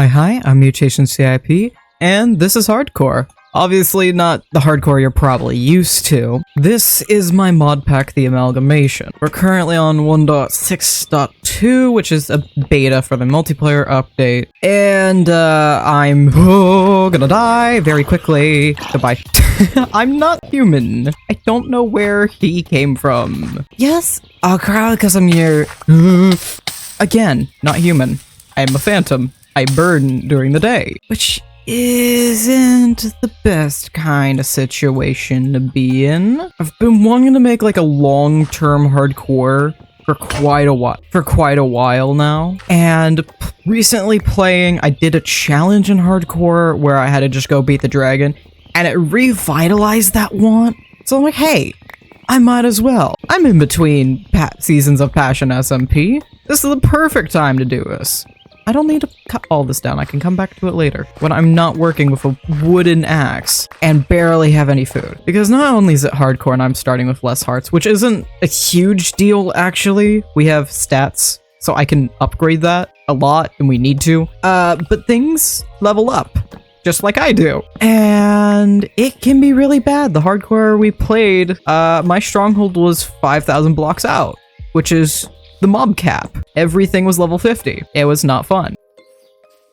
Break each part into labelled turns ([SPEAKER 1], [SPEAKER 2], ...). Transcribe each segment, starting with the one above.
[SPEAKER 1] Hi, I'm MutationCIP, and this is hardcore. Obviously not the hardcore you're probably used to. This is my Modpack, the Amalgamation. We're currently on 1.6.2, which is a beta for the multiplayer update. And I'm gonna die very quickly. Goodbye. I'm not human. I don't know where he came from. Yes, I'll cry because I'm here. Again, not human. I'm a phantom. I burn during the day, which isn't the best kind of situation to be in. I've been wanting to make like a long-term hardcore for quite a while now, and recently playing, I did a challenge in hardcore where I had to just go beat the dragon, and it revitalized that want. So I'm like, hey, I might as well. I'm in between seasons of Passion SMP. This is the perfect time to do this. I don't need to cut all this down. I can come back to it later when I'm not working with a wooden axe and barely have any food. Because not only is it hardcore and I'm starting with less hearts, which isn't a huge deal actually. We have stats, so I can upgrade that a lot and we need to. But things level up, just like I do. And it can be really bad. The hardcore we played, my stronghold was 5,000 blocks out, which is the mob cap. Everything was level 50. It was not fun.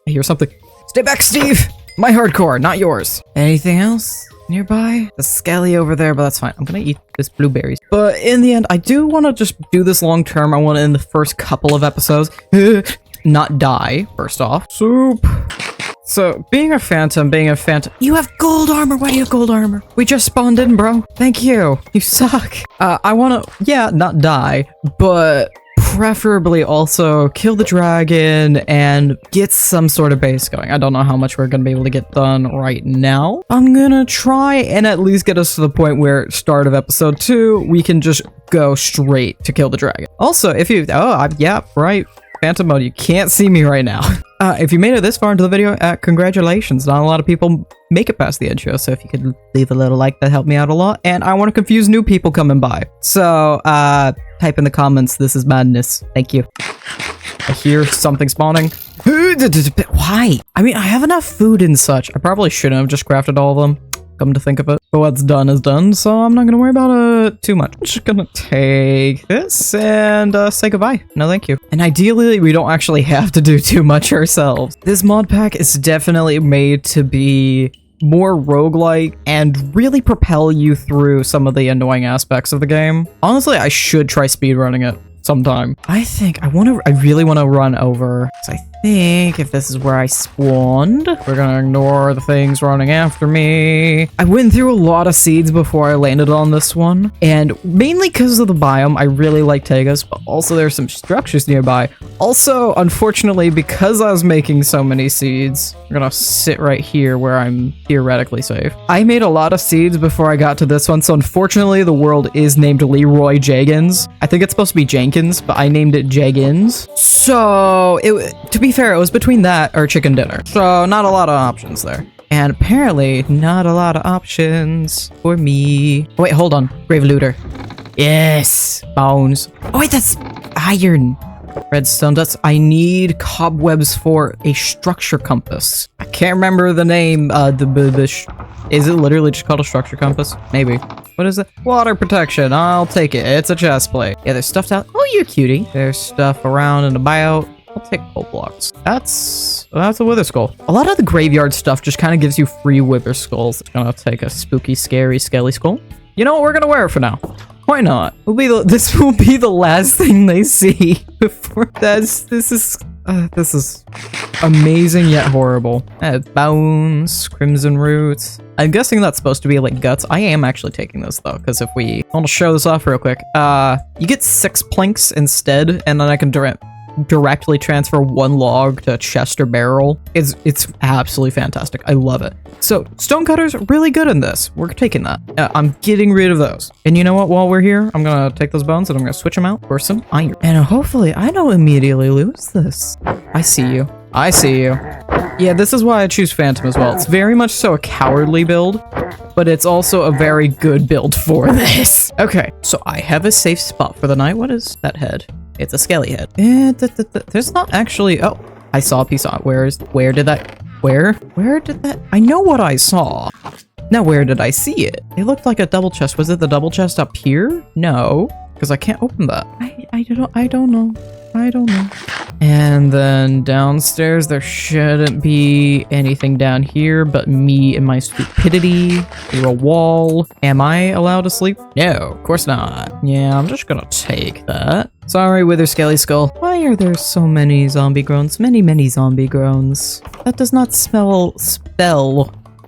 [SPEAKER 1] I hear something. Stay back, Steve! My hardcore, not yours. Anything else nearby? The skelly over there, but that's fine. I'm gonna eat this blueberries. But in the end, I do want to just do this long term. I want to, in the first couple of episodes, not die, first off. Soup. So, being a phantom. You have gold armor! Why do you have gold armor? We just spawned in, bro. Thank you. You suck. I wanna, yeah, not die, but preferably also kill the dragon and get some sort of base going. I don't know how much we're gonna be able to get done right now. I'm gonna try and at least get us to the point where start of episode 2, we can just go straight to kill the dragon. Also, if you, yeah, right. Phantom mode, you can't see me right now. If you made it this far into the video, congratulations. Not a lot of people make it past the intro, so if you could leave a little like, that helped me out a lot. And I want to confuse new people coming by. So, type in the comments, this is madness. Thank you. I hear something spawning. Why? I mean, I have enough food and such. I probably shouldn't have just crafted all of them, come to think of it. But what's done is done, so I'm not gonna worry about it too much. I'm just gonna take this and say goodbye. No, thank you. And ideally, we don't actually have to do too much ourselves. This mod pack is definitely made to be more roguelike and really propel you through some of the annoying aspects of the game. Honestly, I should try speedrunning it sometime. I really want to run over. So I think if this is where I spawned, we're gonna ignore the things running after me. I went through a lot of seeds before I landed on this one, and mainly because of the biome, I really like Tegas, but also there's some structures nearby. Also, unfortunately, because I was making so many seeds, we're gonna sit right here where I'm theoretically safe. I made a lot of seeds before I got to this one, so unfortunately the world is named Leroy Jeggins. I think it's supposed to be Jenkins, but I named it Jeggins. So, to be fair, it was between that or chicken dinner. So, not a lot of options there. And apparently, not a lot of options for me. Oh, wait, hold on. Grave looter. Yes! Bones. Oh, wait, that's iron. Redstone. I need cobwebs for a structure compass. I can't remember the name. Is it literally just called a structure compass? Maybe. What is it? Water protection. I'll take it. It's a chest plate. Yeah, there's stuff out. Oh, you're cutie. There's stuff around and about. I'll take coal blocks. That's a wither skull. A lot of the graveyard stuff just kind of gives you free wither skulls. It's gonna take a spooky, scary, skelly skull. You know what? We're gonna wear it for now. Why not? This will be the last thing they see before this is amazing yet horrible. Bones, crimson roots. I'm guessing that's supposed to be like guts. I am actually taking this though, because if I want to show this off real quick, you get 6 planks instead, and then I can directly transfer 1 log to chest or barrel. It's absolutely fantastic. I love it. So stonecutters are really good in this. We're taking that. I'm getting rid of those. And you know what? While we're here, I'm gonna take those bones and I'm gonna switch them out for some iron. And hopefully I don't immediately lose this. I see you. I see you. Yeah, this is why I choose Phantom as well. It's very much so a cowardly build, but it's also a very good build for this. Okay, so I have a safe spot for the night. What is that head? It's a skelly head. There's not actually... Oh, I saw a piece on where did that I know what I saw. Now where did I see it? It looked like a double chest. Was it the double chest up here? No, because I can't open that. I don't know. And then downstairs there shouldn't be anything down here but me and my stupidity through a wall. Am I allowed to sleep? No, of course not. Yeah, I'm just gonna take that. Sorry, Wither Skelly Skull. Why are there so many zombie groans? Many zombie groans. That does not spell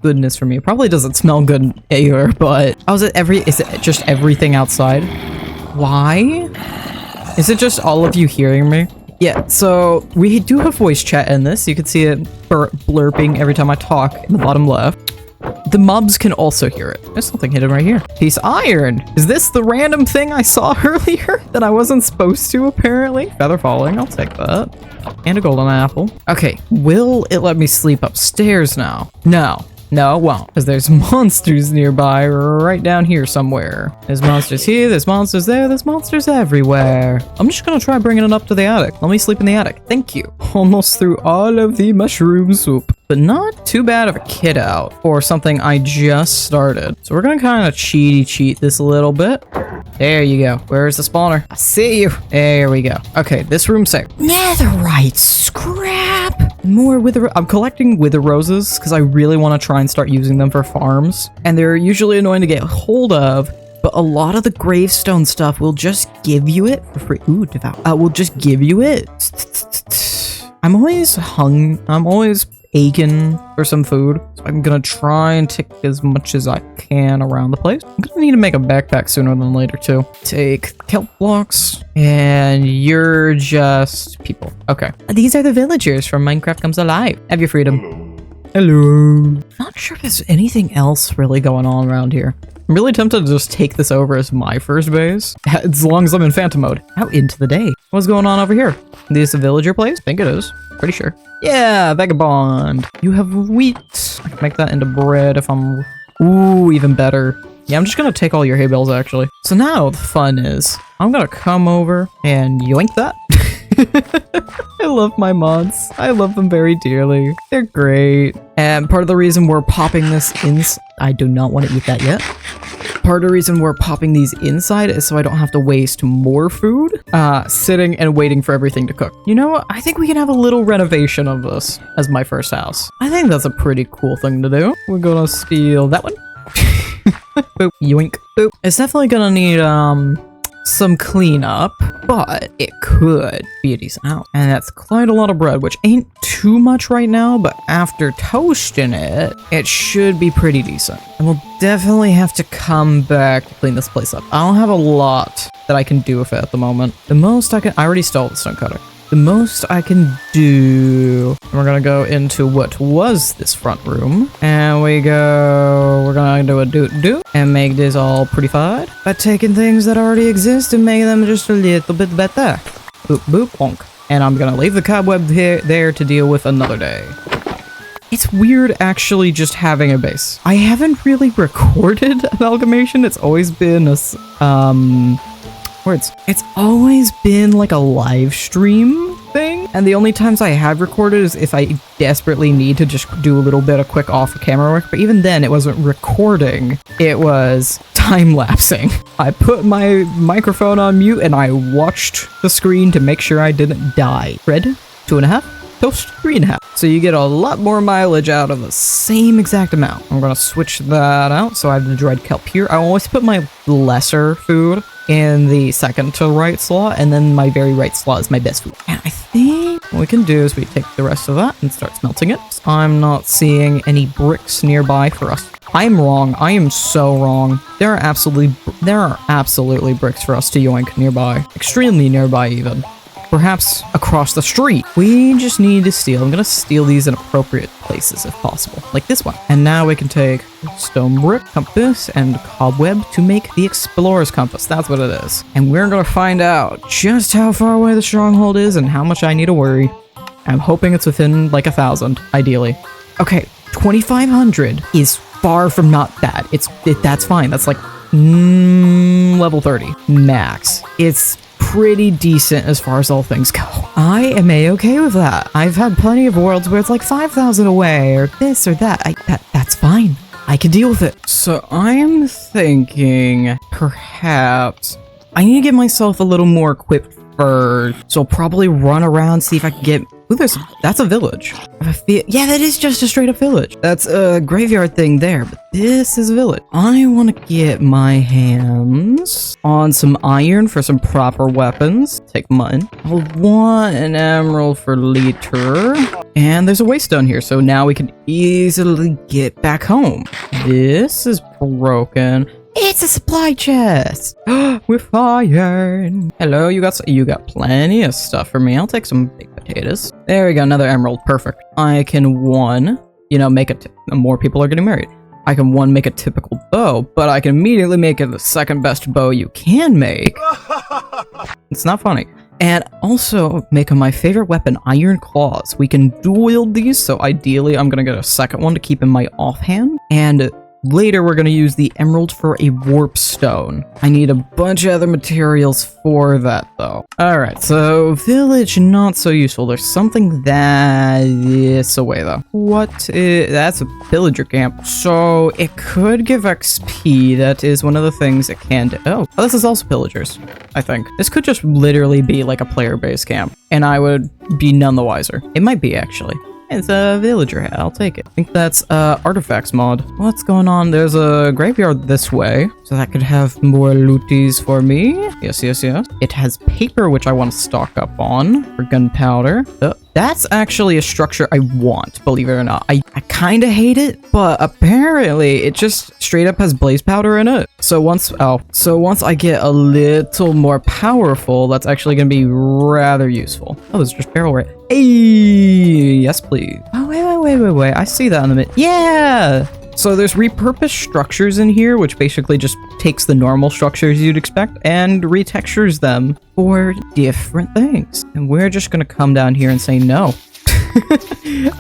[SPEAKER 1] goodness for me. It probably doesn't smell good either, but is it just everything outside? Why? Is it just all of you hearing me? Yeah, so we do have voice chat in this. You can see it blurping every time I talk in the bottom left. The mobs can also hear it. There's something hidden right here. Piece of iron. Is this the random thing I saw earlier that I wasn't supposed to, apparently? Feather falling, I'll take that. And a golden apple. Okay, will it let me sleep upstairs now? No, it won't, because there's monsters nearby right down here somewhere. There's monsters here, there's monsters there, there's monsters everywhere. I'm just gonna try bringing it up to the attic. Let me sleep in the attic. Thank you. Almost through all of the mushroom soup. But not too bad of a kid out for something I just started. So we're gonna kind of cheat this a little bit. There you go. Where's the spawner? I see you. There we go. Okay, this room's safe. Netherite scrap. More wither. I'm collecting wither roses because I really want to try and start using them for farms. And they're usually annoying to get hold of. But a lot of the gravestone stuff will just give you it for free. Ooh, devour. Will just give you it. I'm always aching for some food, so I'm gonna try and take as much as I can around the place. I'm gonna need to make a backpack sooner than later too. Take kelp blocks, and you're just people. Okay. These are the villagers from Minecraft Comes Alive. Have your freedom. Hello. Not sure if there's anything else really going on around here. I'm really tempted to just take this over as my first base, as long as I'm in phantom mode. Out into the day. What's going on over here? This a villager place? I think it is. Pretty sure. Yeah, vagabond. You have wheat. I can make that into bread if I'm... Ooh, even better. Yeah, I'm just gonna take all your hay bales, actually. So now the fun is, I'm gonna come over and yoink that. I love my mods. I love them very dearly. They're great. And part of the reason we're popping this I do not want to eat that yet. Part of the reason we're popping these inside is so I don't have to waste more food sitting and waiting for everything to cook. You know what? I think we can have a little renovation of this as my first house. I think that's a pretty cool thing to do. We're gonna steal that one. Boop. Yoink. Boop. It's definitely gonna need some cleanup, but it could be a decent house. And that's quite a lot of bread, which ain't too much right now, but after toasting it, it should be pretty decent. And we'll definitely have to come back to clean this place up. I don't have a lot that I can do with it at the moment. The most I already stole the stone cutter. The most I can do, we're gonna go into what was this front room, and we're gonna do a doot and make this all prettified by taking things that already exist and make them just a little bit better. Boop, boop, bonk. And I'm gonna leave the cobweb there to deal with another day. It's weird actually just having a base. I haven't really recorded Amalgamation. It's always been it's always been like a live stream thing, and the only times I have recorded is if I desperately need to just do a little bit of quick off-camera work, but even then it wasn't recording, it was time-lapsing. I put my microphone on mute and I watched the screen to make sure I didn't die. Red, 2.5, toast, 3.5. So you get a lot more mileage out of the same exact amount. I'm gonna switch that out, so I have the dried kelp here. I always put my lesser food in the second to right slot, and then my very right slot is my best food. And I think what we can do is we take the rest of that and start smelting it. I'm not seeing any bricks nearby for us. I'm wrong. I am so wrong. There are absolutely bricks for us to yoink nearby. Extremely nearby even. Perhaps across the street. We just need to steal. I'm gonna steal these in appropriate places if possible, like this one. And now we can take stone brick, compass, and cobweb to make the explorer's compass. That's what it is. And we're gonna find out just how far away the stronghold is and how much I need to worry. I'm hoping it's within like 1,000, ideally. Okay, 2,500 is far from not bad. That's fine. That's like level 30 max. It's pretty decent as far as all things go. I am a-okay with that. I've had plenty of worlds where it's like 5,000 away, or this or that. That's fine. I can deal with it. So I'm thinking perhaps I need to get myself a little more equipped first. So I'll probably run around, see if I can get... Ooh, that's a village. Yeah, that is just a straight up village. That's a graveyard thing there, but this is a village. I want to get my hands on some iron for some proper weapons. Take mine. I'll want an emerald for liter. And there's a waystone here, so now we can easily get back home. This is broken. It's a supply chest with iron. Hello, you got plenty of stuff for me. I'll take some baked potatoes. There we go, another emerald. Perfect. I can make it. More people are getting married. I can make a typical bow, but I can immediately make it the second best bow you can make. It's not funny. And also make my favorite weapon, iron claws. We can dual wield these, so ideally I'm gonna get a second one to keep in my offhand. And later, we're going to use the emerald for a warp stone. I need a bunch of other materials for that, though. Alright, so village, not so useful. There's something that is away, though. That's a villager camp. So, it could give XP. That is one of the things it can do. Oh, this is also pillagers, I think. This could just literally be like a player-based camp, and I would be none the wiser. It might be, actually. It's a villager hat. I'll take it. I think that's artifacts mod. What's going on? There's a graveyard this way, so that could have more looties for me. Yes. It has paper, which I want to stock up on for gunpowder. That's actually a structure I want, believe it or not. I kind of hate it, but apparently it just straight up has blaze powder in it. So once I get a little more powerful, that's actually going to be rather useful. Oh, it's just barrel right. Hey, yes, please. Oh, wait. I see that in a minute. Yeah. So there's repurposed structures in here, which basically just takes the normal structures you'd expect and retextures them for different things. And we're just going to come down here and say no.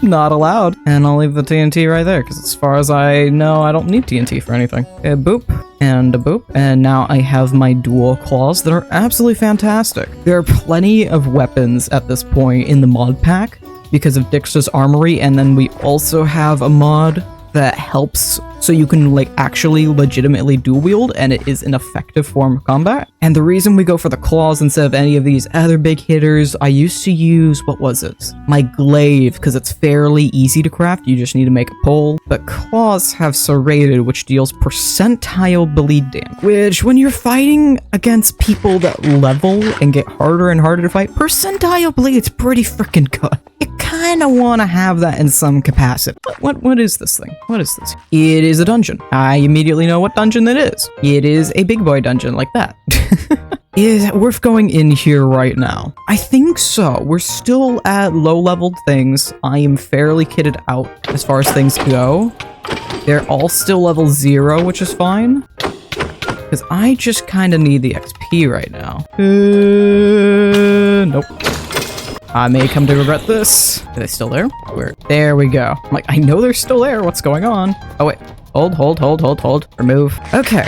[SPEAKER 1] Not allowed. And I'll leave the TNT right there, because as far as I know, I don't need TNT for anything. A boop and a boop. And now I have my dual claws that are absolutely fantastic. There are plenty of weapons at this point in the mod pack because of Dix's Armory, and then we also have a mod that helps so you can like actually legitimately dual wield, and it is an effective form of combat. And the reason we go for the claws instead of any of these other big hitters, I used to use, what was it? My glaive, because it's fairly easy to craft, you just need to make a pole. But claws have serrated, which deals percentile bleed damage, which when you're fighting against people that level and get harder and harder to fight, percentile bleed's pretty freaking good. You kind of want to have that in some capacity. What is this thing? What is this? It is a dungeon. I immediately know what dungeon it is. It is a big boy dungeon like that. Is it worth going in here right now? I think so. We're still at low-leveled things. I am fairly kitted out as far as things go. They're all still level 0, which is fine. Because I just kind of need the XP right now. Nope. I may come to regret this. Are they still there? Where? There we go. I'm like, I know they're still there. What's going on? Oh, wait. Hold. Remove. Okay.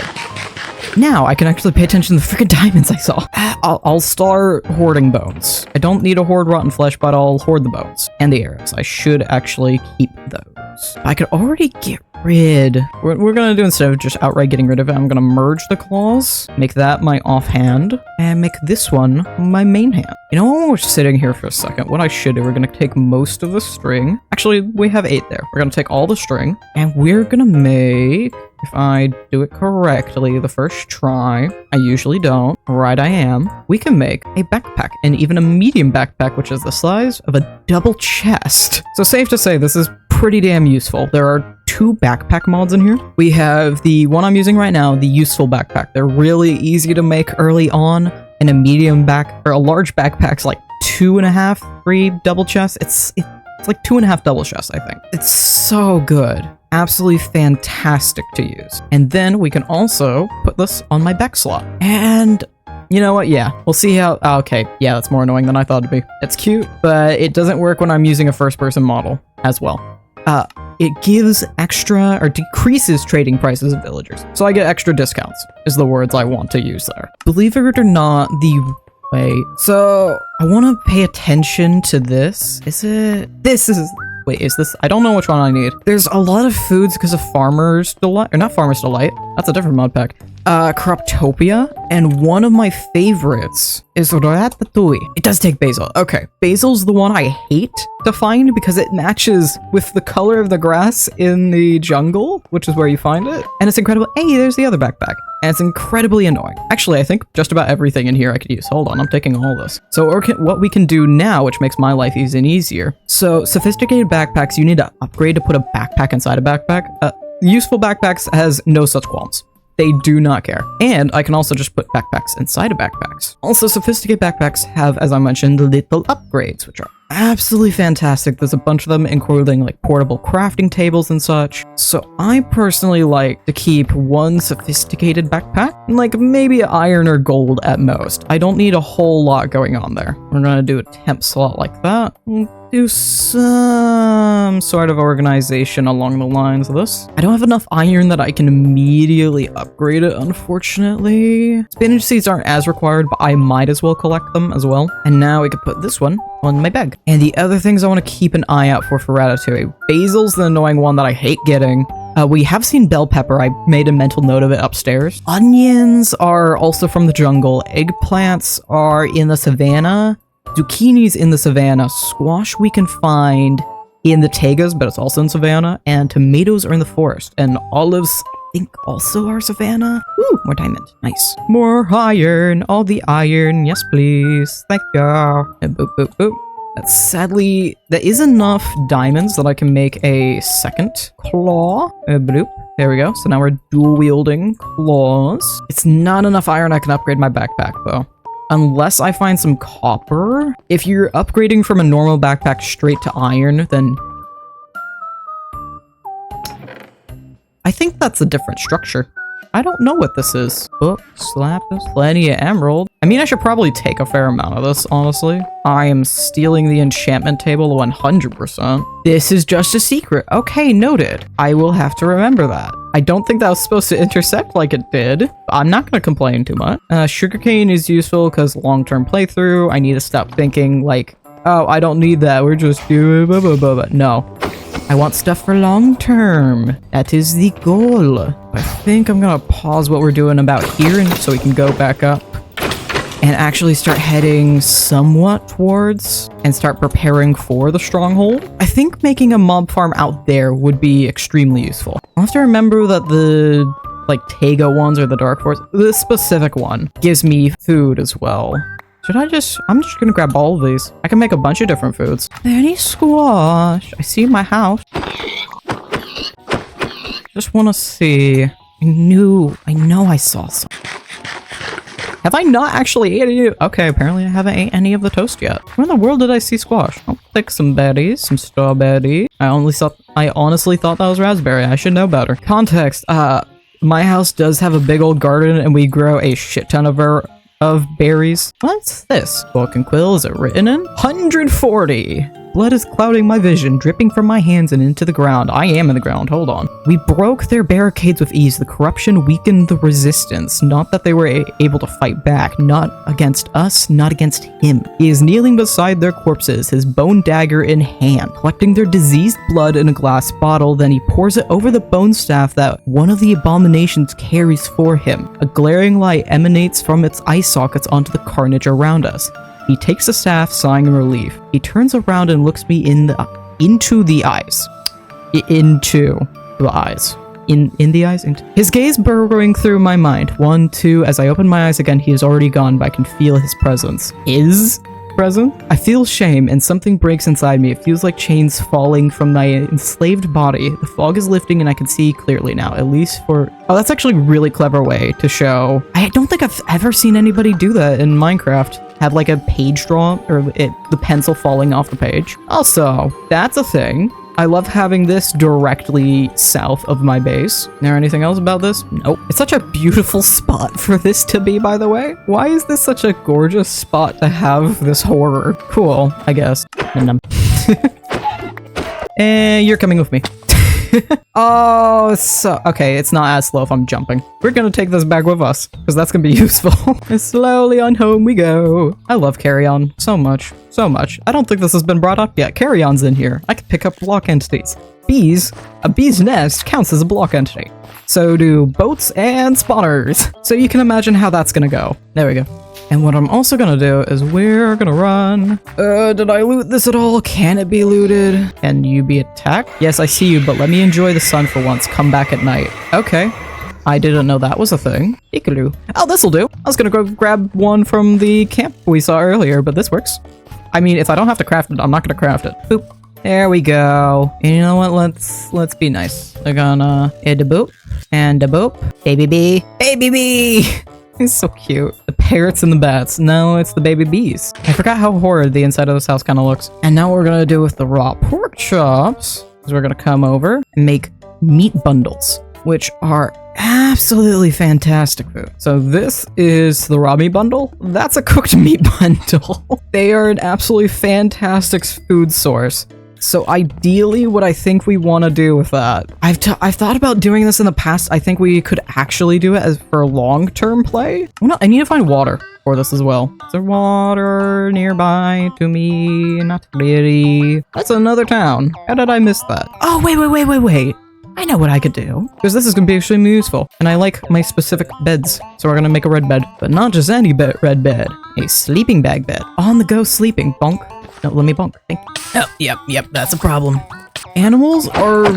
[SPEAKER 1] Now I can actually pay attention to the freaking diamonds I saw. I'll start hoarding bones. I don't need to hoard rotten flesh, but I'll hoard the bones. And the arrows. I should actually keep those. I could already get rid. We're gonna do, instead of just outright getting rid of it, I'm gonna merge the claws, make that my offhand, and make this one my main hand. You know, when we're sitting here for a second, what I should do, we're gonna take most of the string. Actually, we have 8 there. We're gonna take all the string, and we're gonna make, if I do it correctly the first try, I usually don't, right I am, we can make a backpack, and even a medium backpack, which is the size of a double chest. So safe to say, this is pretty damn useful. There are 2 backpack mods in here. We have the one I'm using right now, the useful backpack. They're really easy to make early on, and a medium or a large backpack's like 2.5, 3 double chests. It's like 2.5 double chests, I think. It's so good. Absolutely fantastic to use. And then we can also put this on my back slot. And you know what? Yeah, we'll see how... okay, yeah, that's more annoying than I thought it'd be. It's cute, but it doesn't work when I'm using a first-person model as well. It gives extra or decreases trading prices of villagers. So I get extra discounts, is the words I want to use there. Believe it or not, the Wait, so I want to pay attention to this. Is this? I don't know which one I need. There's a lot of foods because of Farmer's Delight, or not Farmer's Delight. That's a different mod pack. Croptopia, and one of my favorites is Ratatouille. It does take basil. Okay, basil's the one I hate to find because it matches with the color of the grass in the jungle, which is where you find it. And it's incredible. Hey, there's the other backpack. And it's incredibly annoying. Actually, I think just about everything in here I could use. Hold on, I'm taking all this. So what we can do now, which makes my life easy and easier. So sophisticated backpacks, you need to upgrade to put a backpack inside a backpack. Useful backpacks has no such qualms. They do not care. And I can also just put backpacks inside of backpacks. Also, sophisticated backpacks have, as I mentioned, little upgrades, which are absolutely fantastic. There's a bunch of them, including like portable crafting tables and such. So I personally like to keep one sophisticated backpack, and like maybe iron or gold at most. I don't need a whole lot going on there. We're gonna do a temp slot like that. Do some sort of organization along the lines of this. I don't have enough iron that I can immediately upgrade it, unfortunately. Spinach seeds aren't as required, but I might as well collect them as well. And now we can put this one on my bag. And the other things I want to keep an eye out for Ratatouille. Basil's the annoying one that I hate getting. We have seen bell pepper. I made a mental note of it upstairs. Onions are also from the jungle. Eggplants are in the savannah. Zucchini's in the savannah. Squash we can find in the taigas, but it's also in savannah. And tomatoes are in the forest. And olives, I think, also are savannah. Ooh, more diamond. Nice. More iron. All the iron. Yes, please. Thank you. And boop, boop, boop. That's sadly, there is enough diamonds that I can make a second claw. Bloop. There we go. So now we're dual wielding claws. It's not enough iron I can upgrade my backpack though. Unless I find some copper. If you're upgrading from a normal backpack straight to iron, then I think that's a different structure. I don't know what this is. Book, slap, plenty of emerald. I mean, I should probably take a fair amount of this, honestly. I am stealing the enchantment table 100%. This is just a secret. Okay, noted. I will have to remember that. I don't think that was supposed to intersect like it did. I'm not going to complain too much. Sugarcane is useful because long-term playthrough. I need to stop thinking like, oh, I don't need that. We're just doing blah, blah, blah, blah. No. I want stuff for long term. That is the goal. I think I'm gonna pause what we're doing about here and so we can go back up and actually start heading somewhat towards and start preparing for the stronghold. I think making a mob farm out there would be extremely useful. I'll have to remember that the like Taiga ones or the Dark Forest, this specific one gives me food as well. I'm just gonna grab all of these. I can make a bunch of different foods. Any squash? I see my house. Just wanna see. I know I saw some. Have I not actually ate any? Okay, apparently I haven't ate any of the toast yet. Where in the world did I see squash? I'll take some berries, some strawberry. I honestly thought that was raspberry. I should know better. Context, my house does have a big old garden and we grow a shit ton of berries. What's this? Book and quill, is it written in? 140! Blood is clouding my vision, dripping from my hands and into the ground. I am in the ground, hold on. We broke their barricades with ease. The corruption weakened the resistance. Not that they were able to fight back. Not against us, not against him. He is kneeling beside their corpses, his bone dagger in hand, collecting their diseased blood in a glass bottle. Then he pours it over the bone staff that one of the abominations carries for him. A glaring light emanates from its eye sockets onto the carnage around us. He takes the staff, sighing in relief. He turns around and looks me into the eyes. Into the eyes. In the eyes? His gaze burrowing through my mind. 1, 2, as I open my eyes again, he is already gone, but I can feel his presence. His presence? I feel shame, and something breaks inside me. It feels like chains falling from my enslaved body. The fog is lifting, and I can see clearly now, at least for... Oh, that's actually a really clever way to show... I don't think I've ever seen anybody do that in Minecraft. Have like a page draw, or the pencil falling off the page. Also, that's a thing. I love having this directly south of my base. Is there anything else about this? Nope. It's such a beautiful spot for this to be, by the way. Why is this such a gorgeous spot to have this horror? Cool, I guess. And you're coming with me. Oh, so okay, it's not as slow if I'm jumping. We're gonna take this bag with us, because that's gonna be useful. And slowly on home we go. I love carry-on so much, so much. I don't think this has been brought up yet. Carry-on's in here. I can pick up block entities. Bees, a bee's nest counts as a block entity. So do boats and spawners. So you can imagine how that's gonna go. There we go. And what I'm also gonna do is we're gonna run. Did I loot this at all? Can it be looted? Can you be attacked? Yes, I see you, but let me enjoy the sun for once. Come back at night. Okay. I didn't know that was a thing. Ikaloo. Oh, this'll do. I was gonna go grab one from the camp we saw earlier, but this works. I mean, if I don't have to craft it, I'm not gonna craft it. Boop. There we go. And you know what? Let's be nice. We're gonna hit a boop and a boop. Baby bee. Baby bee! It's so cute. The parrots and the bats. No, it's the baby bees. I forgot how horrid the inside of this house kind of looks. And now what we're gonna do with the raw pork chops is we're gonna come over and make meat bundles, which are absolutely fantastic food. So this is the raw meat bundle. That's a cooked meat bundle. They are an absolutely fantastic food source. So ideally, what I think we want to do with that, I've thought about doing this in the past. I think we could actually do it as for long-term play. Oh, no, I need to find water for this as well. Is there water nearby to me? Not really. That's another town. How did I miss that? Oh, wait. I know what I could do. Because this is going to be extremely useful. And I like my specific beds. So we're going to make a red bed. But not just any red bed. A sleeping bag bed. On the go sleeping. Bonk. No, let me bonk. Thank you. Oh, yep, that's a problem. Animals are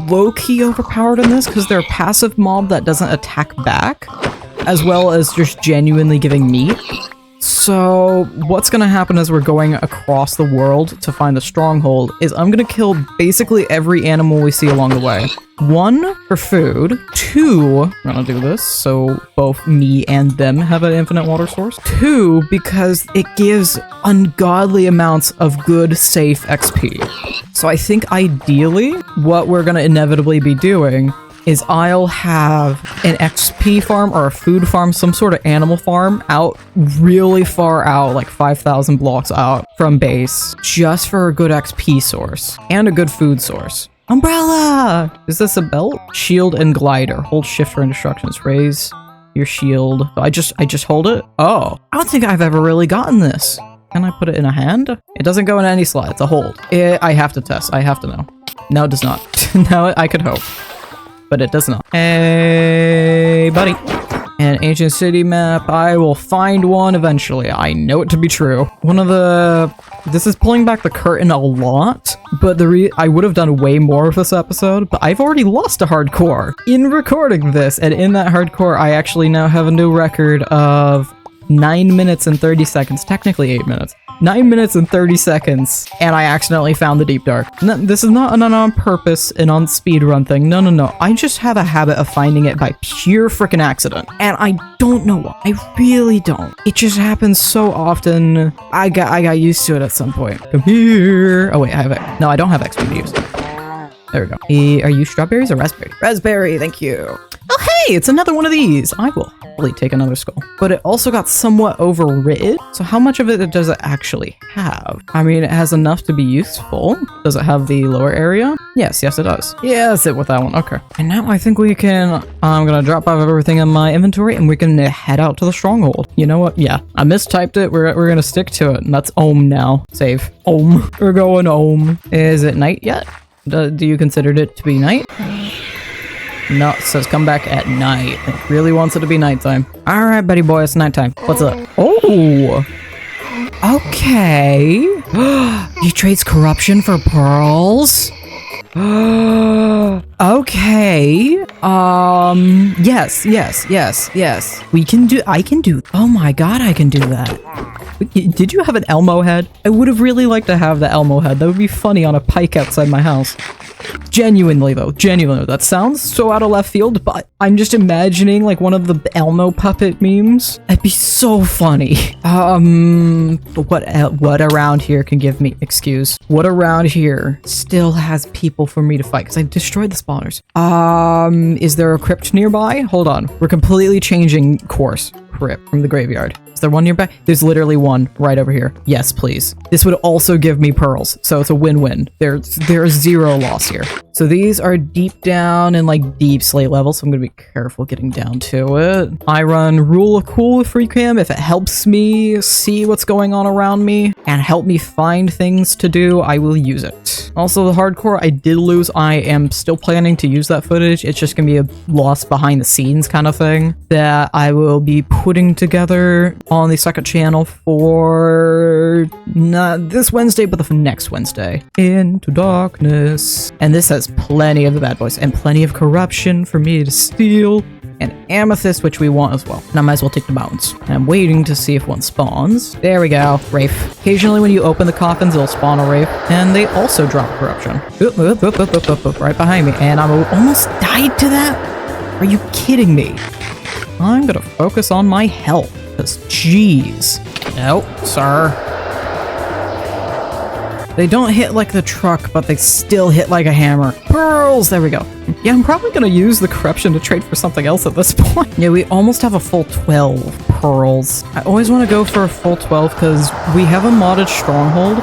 [SPEAKER 1] low-key overpowered in this because they're a passive mob that doesn't attack back, as well as just genuinely giving meat. So what's gonna happen as we're going across the world to find the stronghold is I'm gonna kill basically every animal we see along the way. 1, for food. 2, I'm gonna do this so both me and them have an infinite water source. 2, because it gives ungodly amounts of good, safe XP. So I think ideally what we're gonna inevitably be doing is I'll have an XP farm or a food farm, some sort of animal farm out really far out, like 5,000 blocks out from base, just for a good XP source and a good food source. Umbrella! Is this a belt? Shield and glider. Hold shift for instructions. Raise your shield. I just hold it? Oh, I don't think I've ever really gotten this. Can I put it in a hand? It doesn't go in any slot. It's a hold. I have to test. I have to know. No, it does not. No, I could hope. But it does not. Hey, buddy. An ancient city map. I will find one eventually. I know it to be true. This is pulling back the curtain a lot, but I would have done way more with this episode, but I've already lost a hardcore in recording this, and in that hardcore, I actually now have a new record of 9 minutes and 30 seconds, technically 8 minutes. 9 minutes and 30 seconds, and I accidentally found the deep dark. No, this is not an on purpose and on speedrun thing. No. I just have a habit of finding it by pure freaking accident, and I don't know why. I really don't. It just happens so often. I got used to it at some point. Come here. Oh wait, no, I don't have XP to use. There we go. Are you strawberries or raspberry? Raspberry, thank you. Oh hey, it's another one of these. I will happily take another skull. But it also got somewhat overwritten. So how much of it does it actually have? I mean, it has enough to be useful. Does it have the lower area? Yes, it does. Yeah, let's sit with that one. Okay. And now I think we can, I'm gonna drop off everything in my inventory and we can head out to the stronghold. You know what? Yeah, I mistyped it. We're gonna stick to it. And that's Ohm now. Save. Ohm. We're going Ohm. Is it night yet? Do you consider it to be night? No, it says come back at night. It really wants it to be nighttime. All right, buddy boy, it's nighttime. What's up? Oh, okay. He trades corruption for pearls. Okay. Yes. I can do. Oh my god, I can do that. Did you have an Elmo head? I would have really liked to have the Elmo head. That would be funny on a pike outside my house. Genuinely though, that sounds so out of left field, but I'm just imagining like one of the Elmo puppet memes. That'd be so funny. What around here can give me, what around here still has people for me to fight? Because I destroyed the spawners. Is there a crypt nearby? Hold on, we're completely changing course. Crypt from the graveyard. Is there one nearby? There's literally one right over here. Yes, please. This would also give me pearls, so it's a win-win. There's zero loss here. So these are deep down in like deep slate level, so I'm gonna be careful getting down to it. I run Rule of Cool with free cam. If it helps me see what's going on around me and help me find things to do, I will use it. Also, the hardcore I did lose, I am still planning to use that footage. It's just gonna be a lost behind the scenes kind of thing that I will be putting together on the second channel for not this Wednesday, but the next Wednesday. Into darkness. And this has plenty of the bad boys and plenty of corruption for me to steal. And amethyst, which we want as well. And I might as well take the mountains. And I'm waiting to see if one spawns. There we go. Wraith. Occasionally when you open the coffins, it'll spawn a Wraith. And they also drop corruption. Oop, oop, oop, oop, oop, oop, oop, right behind me. And I almost died to that? Are you kidding me? I'm gonna focus on my health. Because, jeez. Nope, sir. They don't hit like the truck, but they still hit like a hammer. Pearls! There we go. Yeah, I'm probably gonna use the corruption to trade for something else at this point. Yeah, we almost have a full 12 pearls. I always want to go for a full 12 because we have a modded stronghold,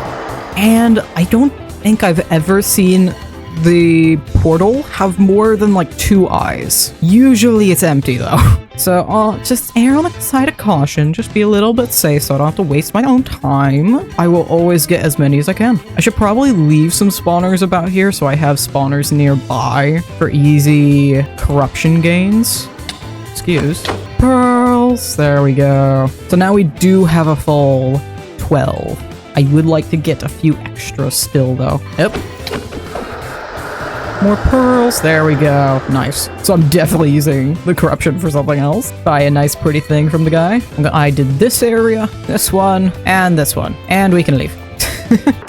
[SPEAKER 1] and I don't think I've ever seen the portal have more than like 2 eyes. Usually it's empty though. So just err on the side of caution, just be a little bit safe so I don't have to waste my own time. I will always get as many as I can. I should probably leave some spawners about here so I have spawners nearby for easy corruption gains. Excuse. Pearls, there we go. So now we do have a full 12. I would like to get a few extras still though. Yep. More pearls, there we go. Nice. So I'm definitely using the corruption for something else. Buy a nice pretty thing from the guy. I did this area, this one, and we can leave.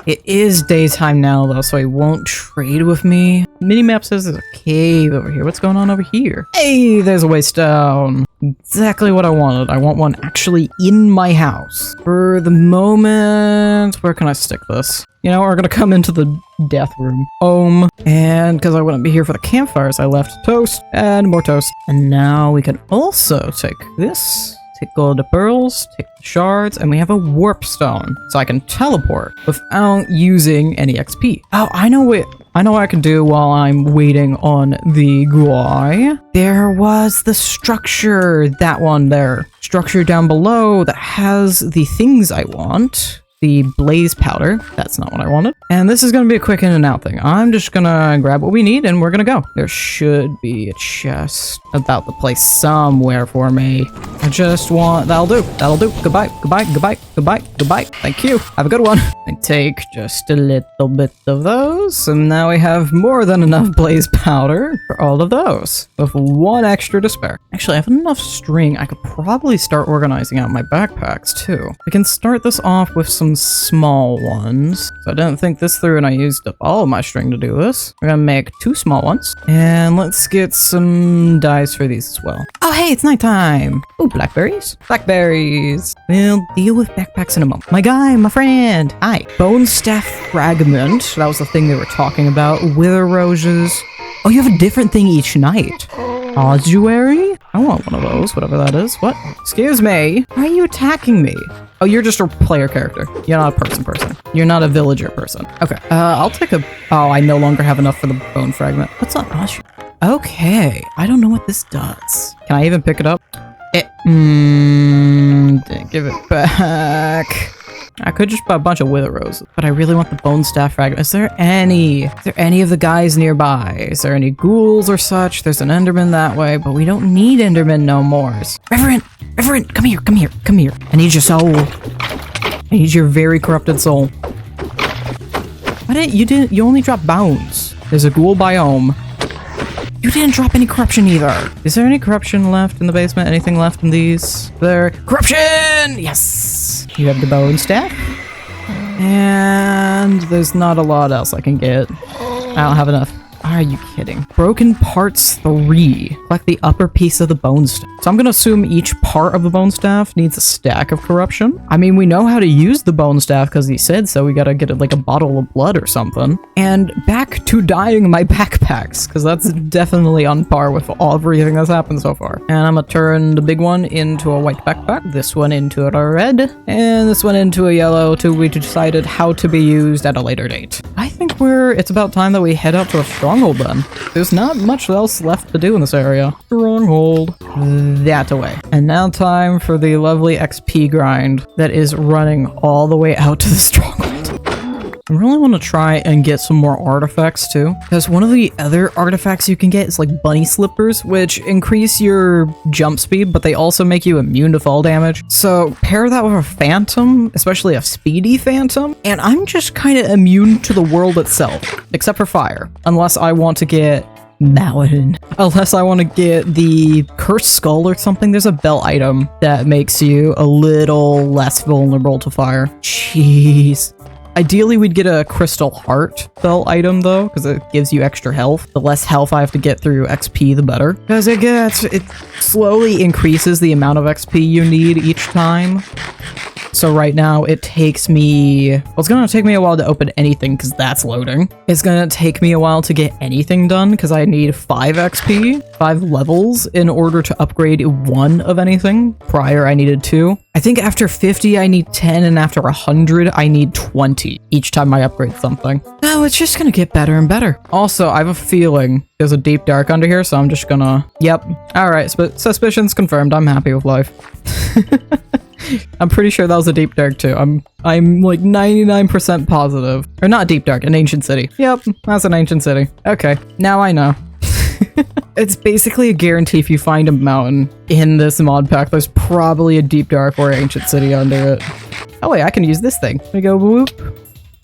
[SPEAKER 1] It is daytime now though, so he won't trade with me. Minimap says there's a cave over here. What's going on over here? Hey, there's a waste down. Exactly what I wanted. I want one actually in my house. For the moment, where can I stick this? You know, we're gonna come into the death room. And because I wouldn't be here for the campfires, I left toast and more toast. And now we can also take this. Take gold pearls, take the shards, and we have a warp stone. So I can teleport without using any XP. Oh, I know what I can do while I'm waiting on the guy. There was the structure, that one there. Structure down below that has the things I want. The blaze powder, that's not what I wanted. And this is gonna be a quick in and out thing. I'm just gonna grab what we need and we're gonna go. There should be a chest about the place somewhere for me. I just want, that'll do. Goodbye, goodbye, goodbye, goodbye, goodbye. Thank you, have a good one. I take just a little bit of those, and now we have more than enough blaze powder for all of those, with 1 extra to spare. Actually, I have enough string. I could probably start organizing out my backpacks too. I can start this off with some small ones. So I didn't think this through and I used up all of my string to do this. We're gonna make 2 small ones. And let's get some dyes for these as well. Oh hey, it's nighttime! Oh, blackberries? Blackberries! We'll deal with backpacks in a moment. My guy, my friend! Hi! Bone staff fragment. That was the thing they were talking about. Wither roses. Oh, you have a different thing each night. Ossuary? I want one of those, whatever that is. What? Excuse me? Why are you attacking me? Oh, you're just a player character. You're not a person. You're not a villager person. Okay, I'll take a... Oh, I no longer have enough for the bone fragment. What's up, Ossuary? Okay, I don't know what this does. Can I even pick it up? Give it back. I could just buy a bunch of wither roses, but I really want the bone staff fragment. Is there any of the guys nearby? Is there any ghouls or such? There's an enderman that way, but we don't need enderman no more. Reverend, come here. I need your soul. I need your very corrupted soul. You only drop bones. There's a ghoul biome. You didn't drop any corruption either. Is there any corruption left in the basement? Anything left in these? Corruption! Yes! You have the bone staff. And there's not a lot else I can get. I don't have enough. Are you kidding? Broken parts 3. Collect the upper piece of the bone staff. So I'm gonna assume each part of the bone staff needs a stack of corruption. I mean, we know how to use the bone staff because he said so. We gotta get it like a bottle of blood or something. And back to dyeing my backpacks, because that's definitely on par with everything that's happened so far. And I'm gonna turn the big one into a white backpack, this one into a red, and this one into a yellow till we decided how to be used at a later date. I think it's about time that we head out to a strong stronghold then. There's not much else left to do in this area. Stronghold. That away. And now time for the lovely XP grind that is running all the way out to the stronghold. I really want to try and get some more artifacts too, because one of the other artifacts you can get is like bunny slippers, which increase your jump speed, but they also make you immune to fall damage. So pair that with a phantom, especially a speedy phantom, and I'm just kind of immune to the world itself, except for fire, unless I want to get Mountain. Unless I want to get the Cursed Skull or something. There's a belt item that makes you a little less vulnerable to fire. Jeez. Ideally, we'd get a Crystal Heart belt item, though, because it gives you extra health. The less health I have to get through XP, the better. Because it slowly increases the amount of XP you need each time. So right now, it takes me... Well, it's going to take me a while to open anything, because that's loading. It's going to take me a while to get anything done, because I need 5 XP, 5 levels, in order to upgrade 1 of anything. Prior, I needed 2. I think after 50, I need 10, and after 100, I need 20 each time I upgrade something. Oh, it's just gonna get better and better. Also, I have a feeling there's a deep dark under here, so I'm just gonna... Yep. Alright, suspicions confirmed. I'm happy with life. I'm pretty sure that was a deep dark too. I'm like 99% positive. Or not deep dark, an ancient city. Yep, that's an ancient city. Okay, now I know. It's basically a guarantee if you find a mountain in this mod pack, there's probably a deep dark or ancient city under it. Oh wait, I can use this thing. Let me go whoop.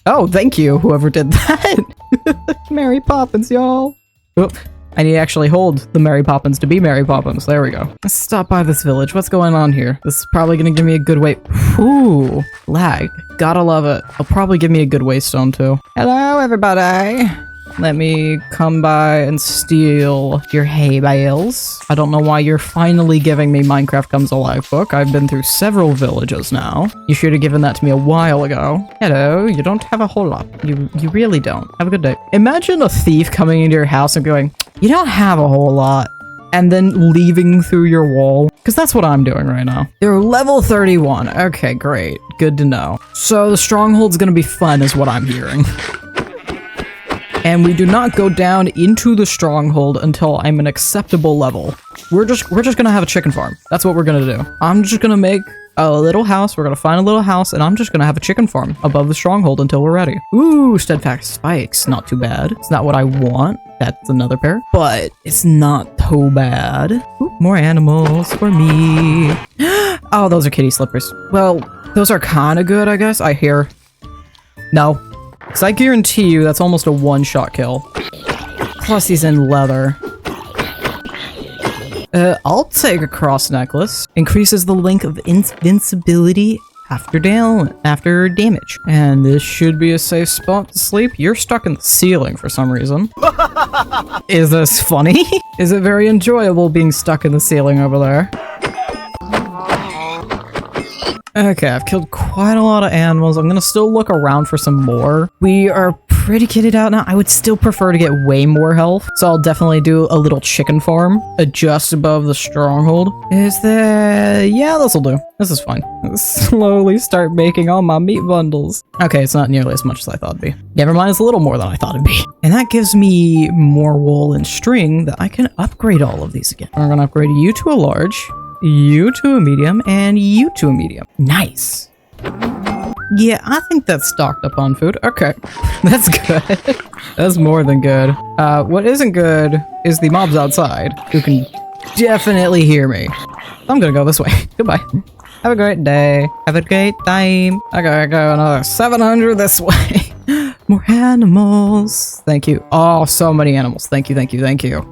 [SPEAKER 1] Oh, thank you, whoever did that. Mary Poppins, y'all. Whoop. I need to actually hold the Mary Poppins to be Mary Poppins. There we go. Let's stop by this village. What's going on here? This is probably gonna give me a good way. Ooh, lag. Gotta love it. It'll probably give me a good waystone too. Hello, everybody. Let me come by and steal your hay bales. I don't know why you're finally giving me Minecraft Comes Alive book. I've been through several villages now. You should have given that to me a while ago. Hello, you don't have a whole lot. You really don't. Have a good day. Imagine a thief coming into your house and going, you don't have a whole lot, and then leaving through your wall. Because that's what I'm doing right now. They're level 31. Okay, great. Good to know. So the stronghold's gonna be fun is what I'm hearing. And we do not go down into the stronghold until I'm an acceptable level. We're just gonna have a chicken farm. That's what we're gonna do. I'm just gonna make a little house. We're gonna find a little house, and I'm just gonna have a chicken farm above the stronghold until we're ready. Ooh, steadfast spikes. Not too bad. It's not what I want. That's another pair. But it's not too bad. Ooh, more animals for me. Oh, those are kitty slippers. Well, those are kind of good, I guess. I hear. No. Because I guarantee you that's almost a one-shot kill. Plus he's in leather. I'll take a cross necklace. Increases the length of invincibility after damage. And this should be a safe spot to sleep. You're stuck in the ceiling for some reason. Is this funny? Is it very enjoyable being stuck in the ceiling over there? Okay, I've killed quite a lot of animals. I'm gonna still look around for some more. We are pretty kitted out now. I would still prefer to get way more health, so I'll definitely do a little chicken farm just above the stronghold. Is there... Yeah, this'll do. This is fine. Slowly start making all my meat bundles. Okay, it's not nearly as much as I thought it'd be. Never mind, it's a little more than I thought it'd be. And that gives me more wool and string that I can upgrade all of these again. I'm gonna upgrade you to a large, you to a medium, and you to a medium. Nice. Yeah, I think that's stocked up on food. Okay, that's good. That's more than good. What isn't good is the mobs outside, who can definitely hear me. I'm gonna go this way. Goodbye. Have a great day. Have a great time. I gotta go another 700 this way. More animals. Thank you. Oh, so many animals. Thank you, thank you, thank you.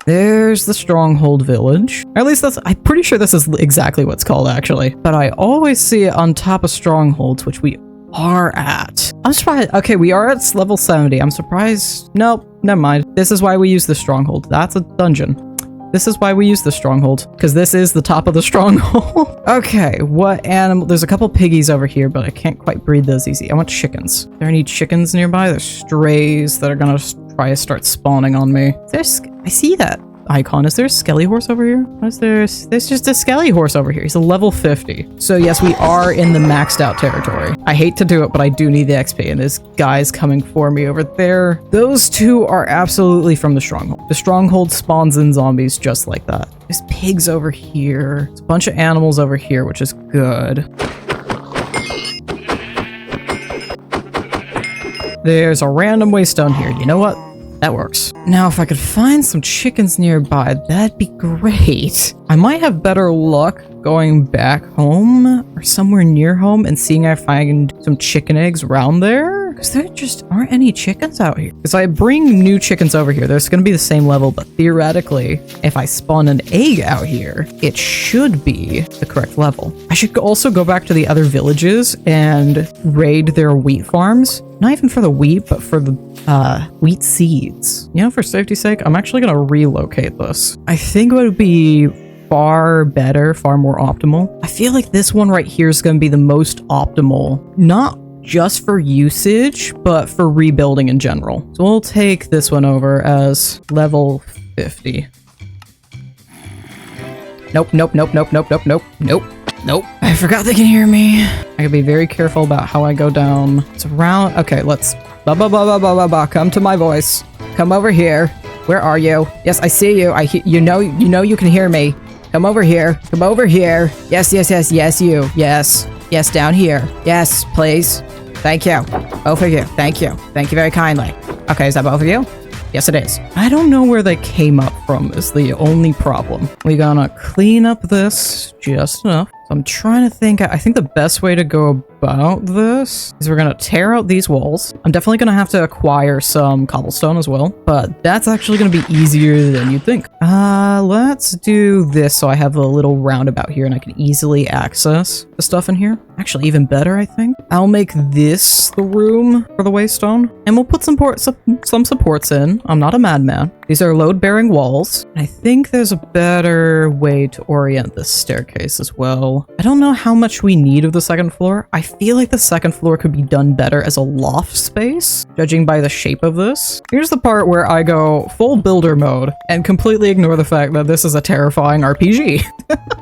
[SPEAKER 1] There's the stronghold village. Or at least I'm pretty sure this is exactly what it's called, actually. But I always see it on top of strongholds, which we are at. I'm surprised. Okay, we are at level 70. I'm surprised. Nope, never mind. This is why we use the stronghold. That's a dungeon. This is why we use the stronghold, because this is the top of the stronghold. Okay, what animal? There's a couple piggies over here, but I can't quite breed those easy. I want chickens. Are there any chickens nearby? There's strays that are gonna try to start spawning on me. I see that. icon. Is there a skelly horse over here? There's just a skelly horse over here. He's a level 50. So yes, we are in the maxed out territory. I hate to do it, but I do need the XP, and this guy's coming for me over there. Those two are absolutely from the stronghold. The stronghold spawns in zombies just like that. There's pigs over here. There's a bunch of animals over here, which is good. There's a random waystone here. You know what? That works. Now, if I could find some chickens nearby, that'd be great. I might have better luck going back home or somewhere near home and seeing if I can find some chicken eggs around there. Because there just aren't any chickens out here. Because I bring new chickens over here, there's going to be the same level, but theoretically, if I spawn an egg out here, it should be the correct level. I should also go back to the other villages and raid their wheat farms. Not even for the wheat, but for the wheat seeds. You know, for safety's sake, I'm actually going to relocate this. I think it would be far better, far more optimal. I feel like this one right here is going to be the most optimal, not just for usage, but for rebuilding in general. So we'll take this one over as level 50. Nope. I forgot they can hear me. I gotta be very careful about how I go down. It's around. Okay, let's come to my voice. Come over here. Where are you? Yes, I see you. You know you can hear me. Come over here. Come over here. Yes, you. Yes, down here. Yes, please. Thank you. Both of you. Thank you. Thank you very kindly. Okay, is that both of you? Yes, it is. I don't know where they came up from is the only problem. We're gonna clean up this just enough. So I'm trying to think. I think the best way to go about this is we're gonna tear out these walls. I'm definitely gonna have to acquire some cobblestone as well, but that's actually gonna be easier than you'd think. Let's do this so I have a little roundabout here and I can easily access the stuff in here. Actually, even better, I think. I'll make this the room for the waystone, and we'll put some supports in. I'm not a madman. These are load-bearing walls. I think there's a better way to orient this staircase as well. I don't know how much we need of the second floor. I feel like the second floor could be done better as a loft space, judging by the shape of this. Here's the part where I go full builder mode and completely ignore the fact that this is a terrifying RPG.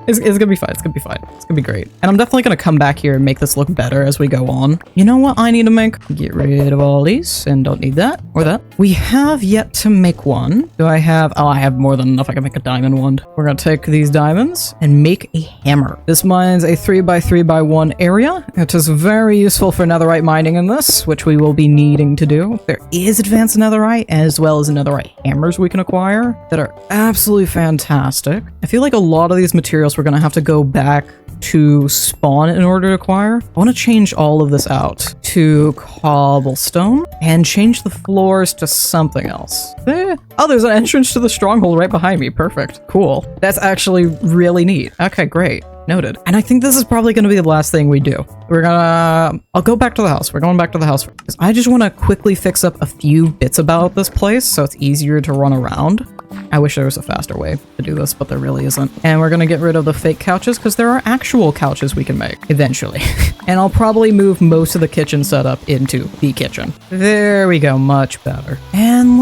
[SPEAKER 1] It's gonna be fine. It's gonna be fine. It's gonna be great. And I'm definitely gonna come back here and make this look better as we go on. You know what I need to make? Get rid of all these and don't need that or that. We have yet to make one. Do I have? Oh, I have more than enough. I can make a diamond one. We're gonna take these diamonds and make a hammer. This mines a 3x3x1 area. It is very useful for netherite mining in this, which we will be needing to do. There is advanced netherite as well as netherite hammers we can acquire that are absolutely fantastic. I feel like a lot of these materials we're gonna have to go back to spawn in order to acquire. I want to change all of this out to cobblestone and change the floors to something else. Oh, there's an entrance to the stronghold right behind me. Perfect. Cool. That's actually really neat. Okay, great. Noted. And I think this is probably going to be the last thing we do. I'll go back to the house. We're going back to the house because I just want to quickly fix up a few bits about this place so it's easier to run around. I wish there was a faster way to do this, but there really isn't. And we're gonna get rid of the fake couches because there are actual couches we can make eventually. And I'll probably move most of the kitchen setup into the kitchen. There we go, much better. And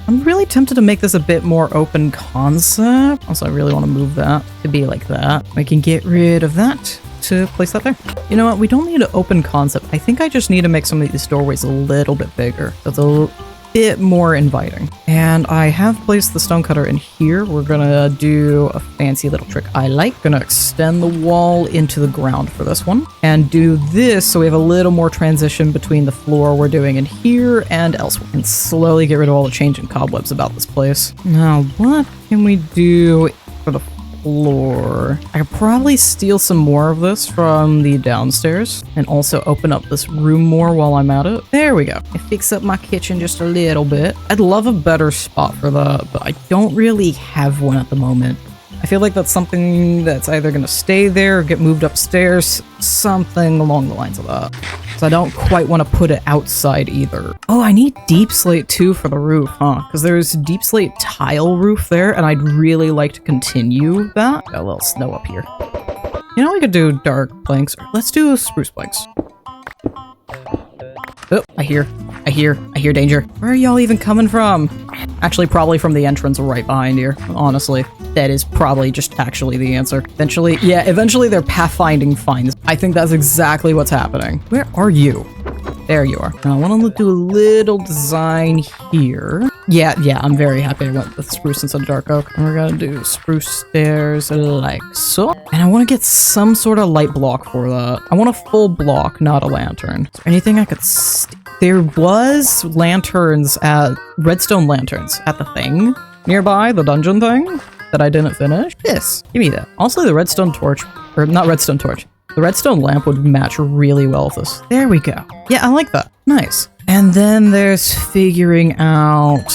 [SPEAKER 1] I'm really tempted to make this a bit more open concept. Also, I really want to move that to be like that. We can get rid of that to place that there. You know what? We don't need an open concept. I think I just need to make some of these doorways a little bit bigger. So it's a bit more inviting. And I have placed the stonecutter in here. We're gonna do a fancy little trick I like. Gonna extend the wall into the ground for this one and do this so we have a little more transition between the floor we're doing in here and elsewhere, and slowly get rid of all the changing cobwebs about this place. Now, what can we do for the floor? I could probably steal some more of this from the downstairs and also open up this room more while I'm at it. There we go. I fix up my kitchen just a little bit. I'd love a better spot for that, but I don't really have one at the moment. I feel like that's something that's either going to stay there or get moved upstairs, something along the lines of that. So I don't quite want to put it outside either. Oh, I need deep slate too for the roof, huh? Because there's deep slate tile roof there, and I'd really like to continue that. Got a little snow up here. You know, we could do dark planks. Let's do spruce planks. Oh, I hear danger. Where are y'all even coming from? Actually, probably from the entrance right behind here, honestly. That is probably just actually the answer. Eventually they're pathfinding finds. I think that's exactly what's happening. Where are you? There you are. Now I want to do a little design here. Yeah, I'm very happy I went with spruce instead of dark oak. And we're gonna do spruce stairs like so. And I want to get some sort of light block for that. I want a full block, not a lantern. Is there anything I could there was lanterns redstone lanterns at the thing nearby, the dungeon thing that I didn't finish. This, give me that. Also, the redstone torch, or not redstone torch, the redstone lamp would match really well with this. There we go. Yeah, I like that. Nice. And then there's figuring out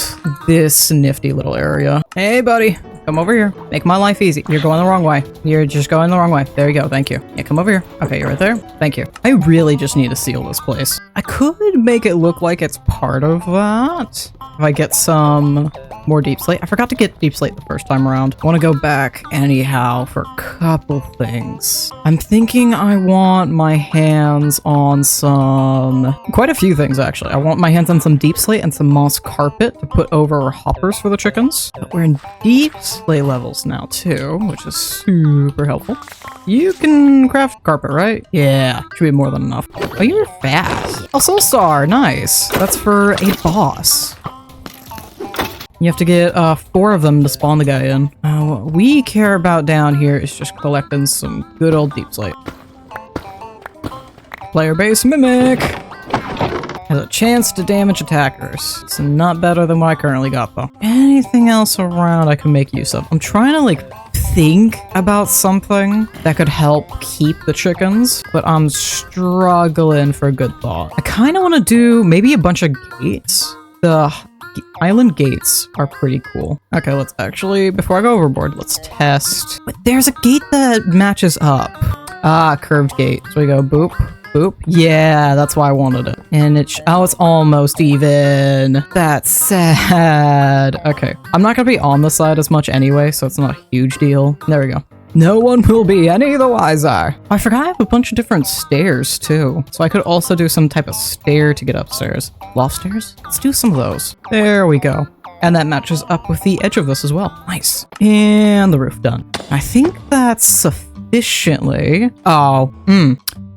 [SPEAKER 1] this nifty little area. Hey, buddy. Come over here. Make my life easy. You're going the wrong way. You're just going the wrong way. There you go. Thank you. Yeah, come over here. Okay, you're right there. Thank you. I really just need to seal this place. I could make it look like it's part of that. If I get some more deep slate. I forgot to get deep slate the first time around. I want to go back anyhow for a couple things. I'm thinking I want my hands on quite a few things actually. I want my hands on some deep slate and some moss carpet to put over hoppers for the chickens. But we're in deep slate levels now too, which is super helpful. You can craft carpet, right? Yeah, should be more than enough. Oh, you're fast. Oh, Soul Star, nice. That's for a boss. You have to get 4 of them to spawn the guy in. What we care about down here is just collecting some good old deep slate. Player base mimic has a chance to damage attackers. It's not better than what I currently got though. Anything else around I can make use of? I'm trying to like think about something that could help keep the chickens, but I'm struggling for a good thought. I kind of want to do maybe a bunch of gates. The island gates are pretty cool. Okay, let's actually, before I go overboard, let's test. But there's a gate that matches up. Ah, curved gate. So we go boop, boop. Yeah, that's why I wanted it. And it's almost even. That's sad. Okay, I'm not gonna be on the side as much anyway, so it's not a huge deal. There we go. No one will be any the wiser. I forgot I have a bunch of different stairs too. So I could also do some type of stair to get upstairs. Loft stairs? Let's do some of those. There we go. And that matches up with the edge of this as well. Nice. And the roof done. I think that's sufficiently. Oh,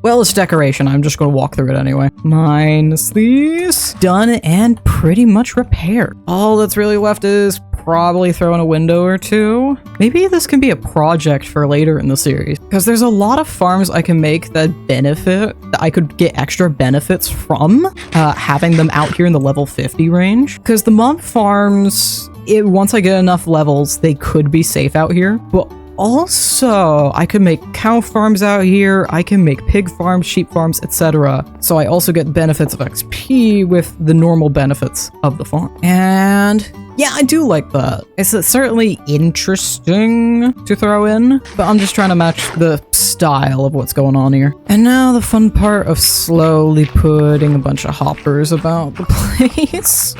[SPEAKER 1] well, it's decoration. I'm just going to walk through it anyway. Minus these. Done and pretty much repaired. All that's really left is probably throw in a window or two. Maybe this can be a project for later in the series, because there's a lot of farms I can make that I could get extra benefits from having them out here in the level 50 range. Because the mob farms, once I get enough levels, they could be safe out here. But also, I could make cow farms out here, I can make pig farms, sheep farms, etc. So I also get benefits of XP with the normal benefits of the farm. And yeah, I do like that. It's certainly interesting to throw in, but I'm just trying to match the style of what's going on here. And now the fun part of slowly putting a bunch of hoppers about the place.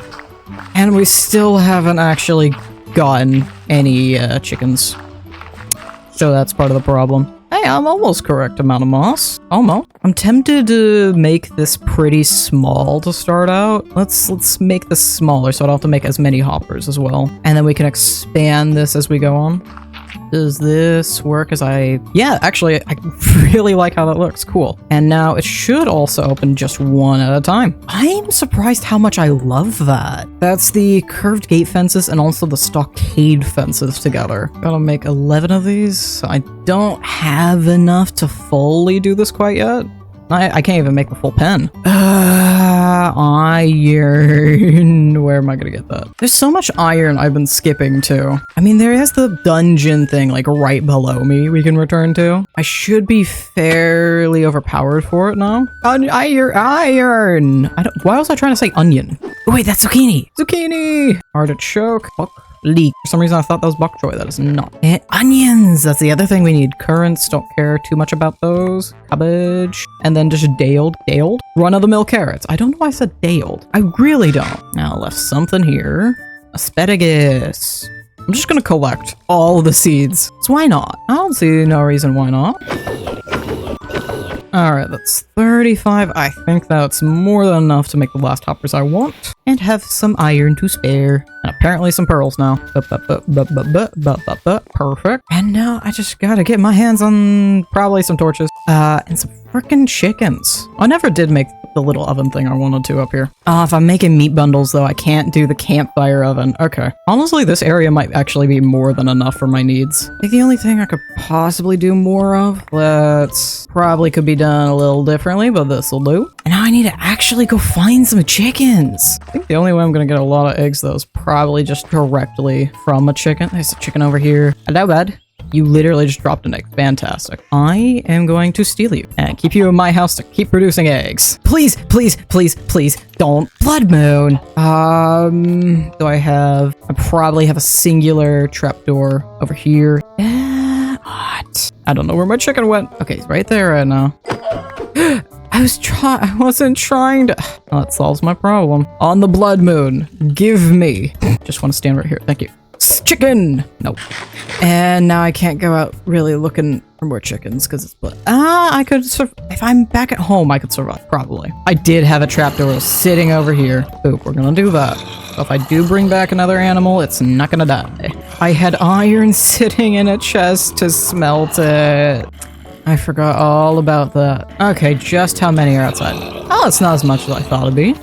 [SPEAKER 1] And we still haven't actually gotten any chickens. So that's part of the problem. Hey, I'm almost correct amount of moss. Almost. I'm tempted to make this pretty small to start out. Let's make this smaller so I don't have to make as many hoppers as well. And then we can expand this as we go on. Does this work as yeah, actually, I really like how that looks. Cool. And now it should also open just one at a time. I'm surprised how much I love that. That's the curved gate fences and also the stockade fences together. Gotta make 11 of these. I don't have enough to fully do this quite yet. I can't even make the full pen. Iron. Where am I gonna get that? There's so much iron I've been skipping too. I mean, there is the dungeon thing like right below me we can return to. I should be fairly overpowered for it now. Iron. Why was I trying to say onion? Oh, wait, that's zucchini. Zucchini. Artichoke. Leek. For some reason I thought that was bok choy. That is not. And onions. That's the other thing we need. Currants. Don't care too much about those. Cabbage. And then just daled. Run-of-the-mill carrots. I don't know why I said daled. I really don't. Now I left something here. Asparagus. I'm just gonna collect all the seeds. So why not? I don't see no reason why not. Alright, that's 35. I think that's more than enough to make the last hoppers I want. And have some iron to spare. And apparently some pearls now. Perfect. And now I just gotta get my hands on probably some torches. And some frickin' chickens. I never did make the little oven thing I wanted to up here. If I'm making meat bundles though, I can't do the campfire oven. Okay. Honestly, this area might actually be more than enough for my needs. I think the only thing I could possibly do more of, that's probably could be done a little differently, but this will do. And now I need to actually go find some chickens. I think the only way I'm gonna get a lot of eggs though is probably just directly from a chicken. There's a chicken over here. Hello, bud. You literally just dropped an egg. Fantastic. I am going to steal you and keep you in my house to keep producing eggs. Please, please, please, please don't. Blood moon. Do I probably have a singular trapdoor over here. What? I don't know where my chicken went. Okay, it's right there right now. I wasn't trying to. Oh, that solves my problem. On the blood moon, give me. Just want to stand right here. Thank you. Chicken! Nope. And now I can't go out really looking for more chickens because it's blood. I could if I'm back at home, I could survive, probably. I did have a trapdoor sitting over here. Oop, we're gonna do that. So if I do bring back another animal, it's not gonna die. I had iron sitting in a chest to smelt it. I forgot all about that. Okay, just how many are outside? Oh, it's not as much as I thought it'd be.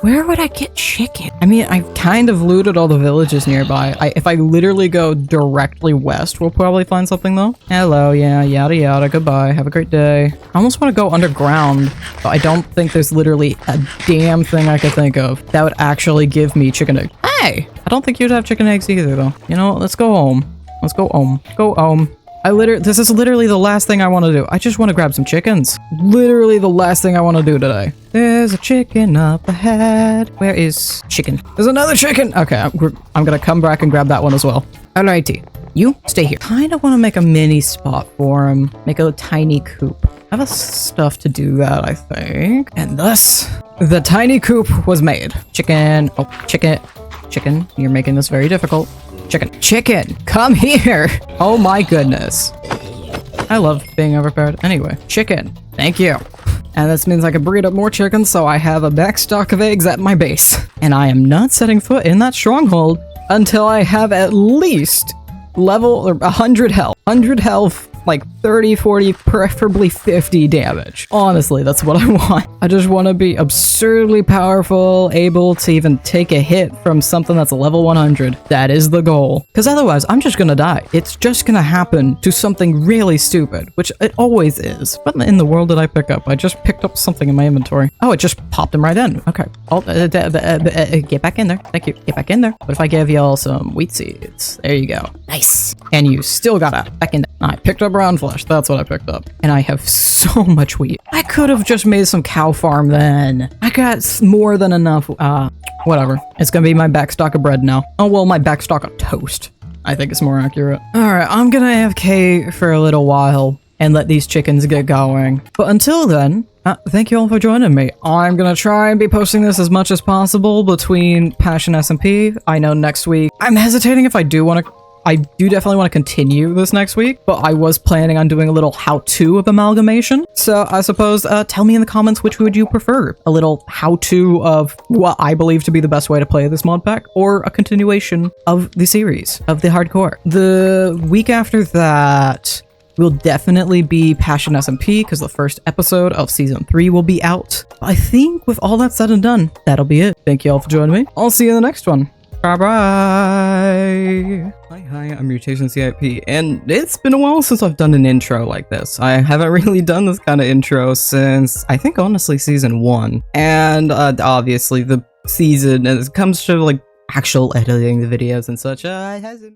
[SPEAKER 1] Where would I get chicken? I mean, I've kind of looted all the villages nearby. If I literally go directly west, we'll probably find something though. Hello, yeah, yada yada, goodbye, have a great day. I almost want to go underground, but I don't think there's literally a damn thing I could think of that would actually give me chicken eggs. Hey! I don't think you'd have chicken eggs either though. You know what, let's go home. Let's go home. Go home. This is literally the last thing I want to do. I just want to grab some chickens. Literally the last thing I want to do today. There's a chicken up ahead. Where is chicken? There's another chicken. Okay, I'm gonna come back and grab that one as well. Alrighty, you stay here. Kind of want to make a mini spot for him. Make a tiny coop. I have stuff to do that, I think. And thus, the tiny coop was made. Chicken. Oh, chicken. Chicken. You're making this very difficult. Chicken, come here. Oh my goodness. I love being overpowered. Anyway, chicken, thank you. And this means I can breed up more chickens, so I have a back stock of eggs at my base. And I am not setting foot in that stronghold until I have at least level or 100 health. 100 health, like 30, 40, preferably 50 damage. Honestly, that's what I want. I just want to be absurdly powerful, able to even take a hit from something that's level 100. That is the goal. Because otherwise, I'm just gonna die. It's just gonna happen to something really stupid, which it always is. What in the world did I pick up? I just picked up something in my inventory. Oh, it just popped them right in. Okay. Oh, get back in there. Thank you. Get back in there. What if I gave y'all some wheat seeds? There you go. Nice. And you still gotta back in there. I picked up brown flesh. That's what I picked up. And I have so much wheat. I could have just made some cow farm then. I got more than enough. Whatever. It's gonna be my back stock of bread now. Oh, well, my back stock of toast. I think it's more accurate. Alright, I'm gonna AFK for a little while and let these chickens get going. But until then, thank you all for joining me. I'm gonna try and be posting this as much as possible between Passion SMP. I know next week, I'm hesitating if I do definitely want to continue this next week, but I was planning on doing a little how-to of Amalgamation. So I suppose, tell me in the comments which would you prefer. A little how-to of what I believe to be the best way to play this mod pack, or a continuation of the series, of the hardcore. The week after that will definitely be Passion SMP, because the first episode of Season 3 will be out. I think with all that said and done, that'll be it. Thank you all for joining me. I'll see you in the next one. Bye-bye. Hi, I'm MutationCIP, and it's been a while since I've done an intro like this. I haven't really done this kind of intro since, I think, honestly, Season 1. And, obviously, the season, as it comes to, like, actual editing the videos and such, it hasn't